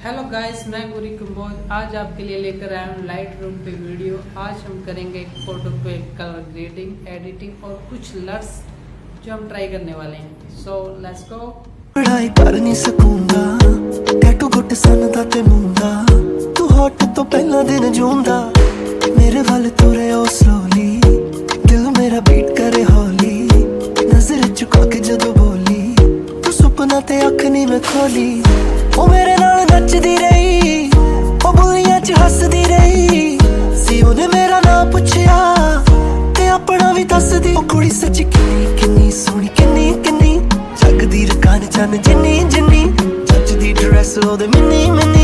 Hello guys, मैं गुरी कंबोज आज आपके लिए लेकर आया हूँ लाइट रूम पे वीडियो। आज हम करेंगे एक फोटो पे कलर ग्रेडिंग, एडिटिंग और कुछ लर्स जो हम ट्राई करने वाले हैं। So let's go. पढ़ाई कर नहीं सकूंगा टैटू गुट सन दा ते मुंडा तू हॉट तो पहला दिन जूंदा मेरे वाल तुरे ओ स्लोली दिल मेरा बीट करे हौली नजर झुका के जदों बोली तू सुपना ते अख नहीं मैं खोली ओ मेरे नाल नचदी रही ओ बुलियां च हसदी रही सी ओने मेरा नाम पुछया ते अपना भी दसदी ओ कुड़ी सच किन्नी किन्नी सोहनी किन्नी किन्नी जगदी रकान चन जिन्नी जिन्नी जच दी ड्रेस ओदे मिन्नी मिन्नी